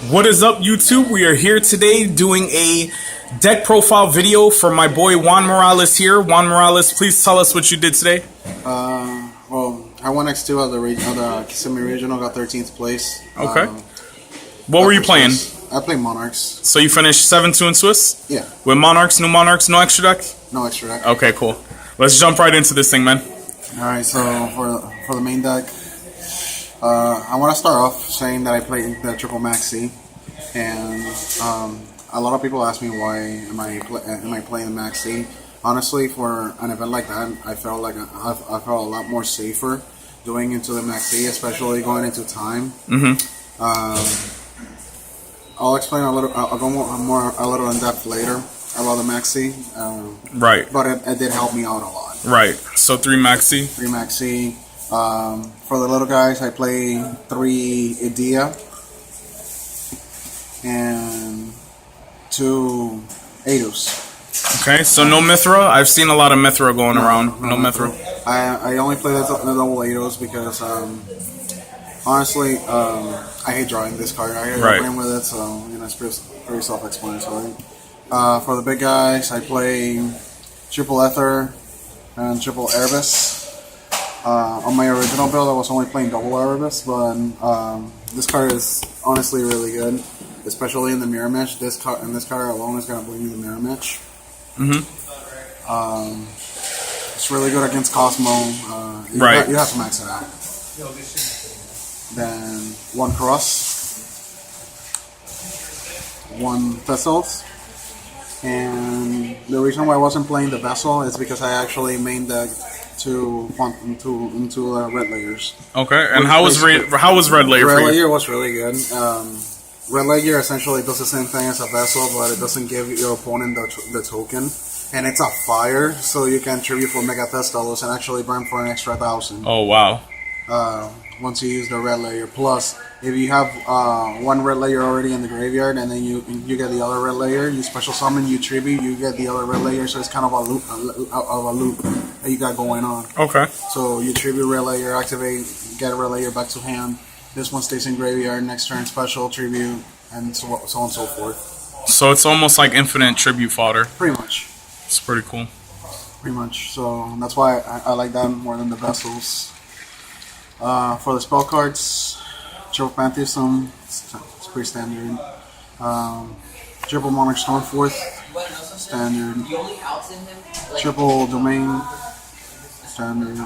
What is up, YouTube? We are here today doing a deck profile video for my boy Juan Morales here. Juan Morales, please tell us what you did today. Well, I won X2 of the Kissimmee Regional, got 13th place. Okay. What were you playing? I played Monarchs. So you finished 7-2 in Swiss? Yeah. With Monarchs, no extra deck? No extra deck. Okay, cool. Let's jump right into this thing, man. Alright, so for the main deck, I want to start off saying that I played the triple maxi, and a lot of people ask me why am I playing the maxi. Honestly, for an event like that, I felt a lot more safer doing into the maxi, especially going into time. I'll explain a little. I'll go a little in depth later about the maxi. Right. But it did help me out a lot. Right. So 3 maxi. 3 maxi. For the little guys, I play 3 Idea and 2 Adus. Okay, so no Mithra. I've seen a lot of Mithra going around. No Mithra. I only play the double Adus because honestly, I hate drawing this card. I hate playing with it, so it's pretty self-explanatory. For the big guys, I play triple Ether and triple Erebus. On my original build, I was only playing double Erebus, but this card is honestly really good, especially in the mirror match. This card alone is gonna bring you the mirror match. It's really good against Cosmo. You have to max it out. Then 1 Cross, 1 Thistles, and the reason why I wasn't playing the Vessel is because I actually main deck into red layers. Okay, and how was red layer? Red layer was really good. Red layer essentially does the same thing as a Vessel, but it doesn't give your opponent the token, and it's a fire, so you can tribute for Mega Thistles and actually burn for an extra 1,000. Oh wow. Once you use the red layer. Plus, if you have 1 red layer already in the graveyard, and then you get the other red layer, you special summon, you tribute, you get the other red layer. So it's kind of a loop that you got going on. Okay. So you tribute red layer, activate, get a red layer back to hand. This one stays in graveyard. Next turn, special tribute, and so on and so forth. So it's almost like infinite tribute fodder. Pretty much. It's pretty cool. Pretty much. So that's why I like that more than the Vessels. For the spell cards, triple Pantheism, it's pretty standard. Triple Monarch Stormforth, standard. Triple Domain, standard.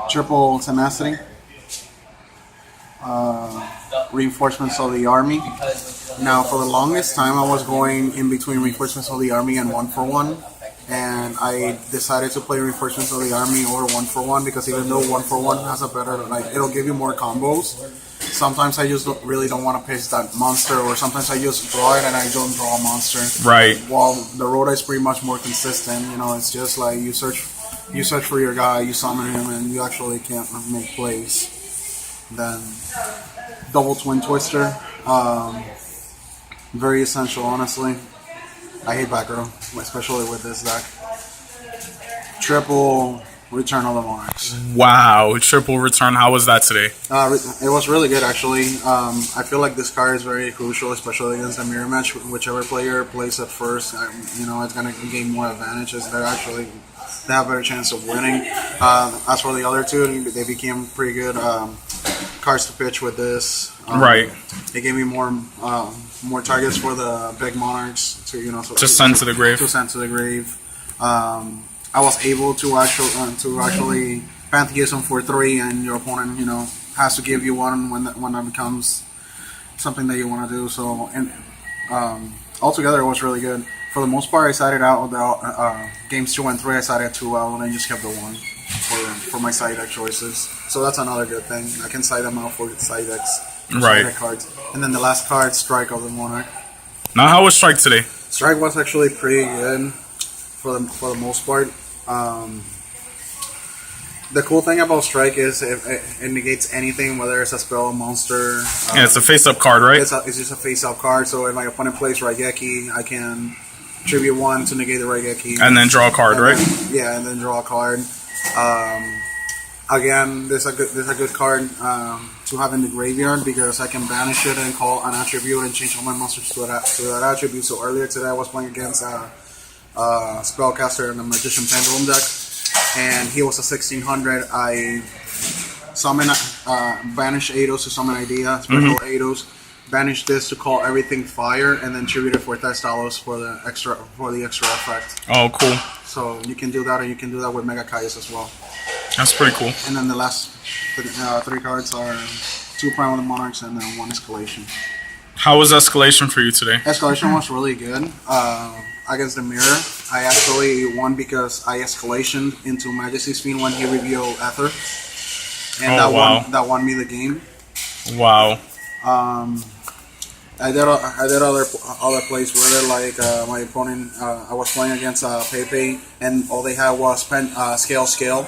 Triple Tenacity. Reinforcements of the Army. Now, for the longest time, I was going in between Reinforcements of the Army and 1-for-1. And I decided to play Reinforcements of the Army over 1-for-1 because even though 1-for-1 has a better, it'll give you more combos. Sometimes I just really don't want to pitch that monster, or sometimes I just draw it and I don't draw a monster. Right. While the Rhoda is pretty much more consistent. It's just like you search for your guy, you summon him, and you actually can't make plays. Then double Twin Twister, very essential, honestly. I hate back row, especially with this deck. Triple Return of the Monarchs. Wow, triple return. How was that today? It was really good, actually. I feel like this card is very crucial, especially against the mirror match. Whichever player plays it first, it's going to gain more advantages. They have a better chance of winning. As for the other two, they became pretty good cards to pitch with this. It gave me more targets for the big Monarchs to send to the grave. I was able to actually Pantheism for 3, and your opponent has to give you 1 when that becomes something that you want to do. So altogether it was really good. For the most part, I sided out the games 2 and 3. I sided 2 out, and I just kept the 1 for my side deck choices. So that's another good thing. I can side them out for side decks. Side deck cards. And then the last card, Strike of the Monarch. Now, how was Strike today? Strike was actually pretty good for the most part. The cool thing about Strike is it negates anything, whether it's a spell, a monster. It's a face-up card, right? It's just a face-up card. So if my opponent plays Raigeki, I can tribute 1 to negate the Raigeki. And then draw a card, right? And then draw a card. Again, there's a good card to to have in the graveyard because I can banish it and call an attribute and change all my monsters to that attribute. So earlier today I was playing against a spellcaster in the Magician Pendulum deck, and he was a 1600. I summon, banish Eidos to summon Idea, special Eidos. Banish this to call everything fire, and then tribute it for Thestalos for the extra effect. Oh, cool. So you can do that, and you can do that with Mega Kaius as well. That's pretty cool. And then the last 3 cards are 2 Primal Monarchs and then 1 Escalation. How was Escalation for you today? Escalation was really good. Against the Mirror, I actually won because I escalationed into Majesty's Fiend when he revealed Ether, and that won me the game. Wow. I did other plays where like my opponent, I was playing against Pepe, and all they had was scale,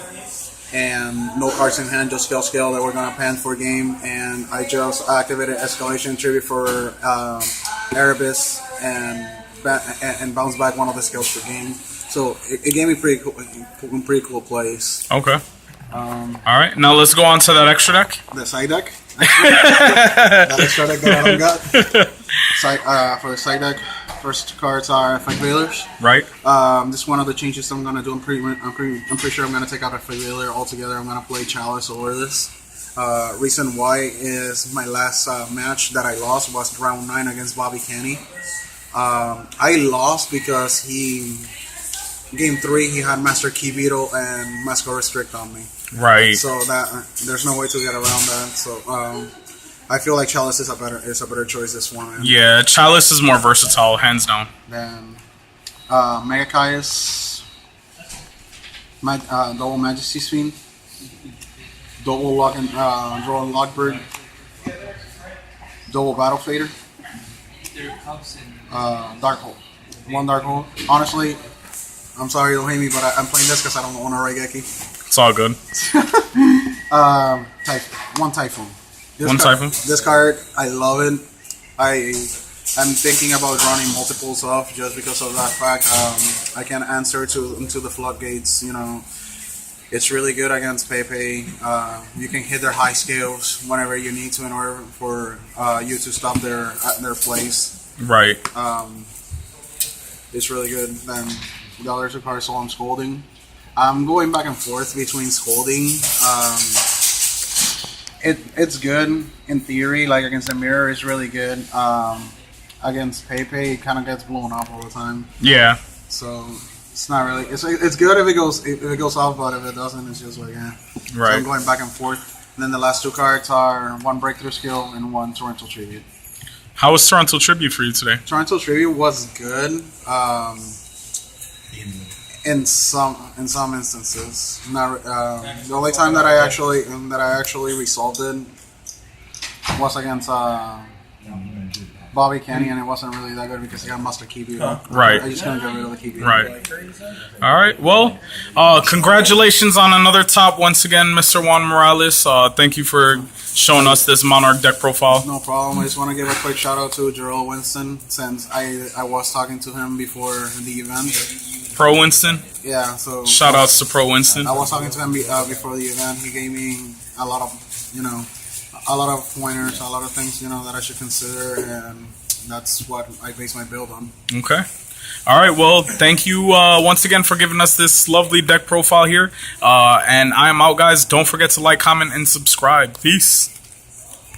and no cards in hand, just scale. They were gonna pan for game, and I just activated Escalation Tribute for Erebus and bounce back one of the skills for game. So it gave me pretty cool plays. Okay. All right, now let's go on to that extra deck. The side deck. That extra deck that I don't got. For the side deck, first cards are Effect Veilers. Right. This is one of the changes I'm gonna do. I'm pretty sure I'm gonna take out Effect Veiler altogether. I'm gonna play Chalice over this. Reason why is my last match that I lost was round 9 against Bobby Kenny. I lost because game 3 he had Master Key Beetle and Masco Restrict on me. Right. So that there's no way to get around that. So I feel like Chalice is a better choice this one. Yeah, Chalice is more versatile, hands down. Then Mega Kaius, double Majesty's Fiend, double Lock and draw Lockbird, double Battle Fader, Dark Hole. 1 Dark Hole. Honestly, I'm sorry, don't hate me, but I'm playing this because I don't own a Raigeki. It's all good. 1 Typhoon. This card, I love it. I'm thinking about running multiples off just because of that fact. I can answer into the floodgates. You know, it's really good against Pepe. You can hit their high scales whenever you need to in order for you to stop their plays. Right. It's really good. Then the other 2 cards, so I'm Scolding. I'm going back and forth between Scolding. It's good in theory. Like against the Mirror, it's really good. Against Pepe, it kind of gets blown off all the time. Yeah. So it's not really. It's good if it goes off, but if it doesn't, it's just like yeah. Right. So I'm going back and forth. And then the last 2 cards are 1 Breakthrough Skill and 1 Torrential Tribute. How was Torrential Tribute for you today? Torrential Tribute was good. In some instances, not the only time that I actually resolved it was against Bobby Kenny, and it wasn't really that good because he got Master Key Beetle. Right. I just couldn't get rid of the Key Beetle. Right. All right. Well, congratulations on another top once again, Mr. Juan Morales. Thank you for showing us this Monarch deck profile. No problem. I just want to give a quick shout out to Jarrell Winston since I was talking to him before the event. Pro Winston? Yeah, so shout outs to Pro Winston. I was talking to him before the event. He gave me a lot of pointers, a lot of things, that I should consider, and that's what I base my build on. Okay. All right, well, thank you once again for giving us this lovely deck profile here. And I am out, guys. Don't forget to like, comment, and subscribe. Peace.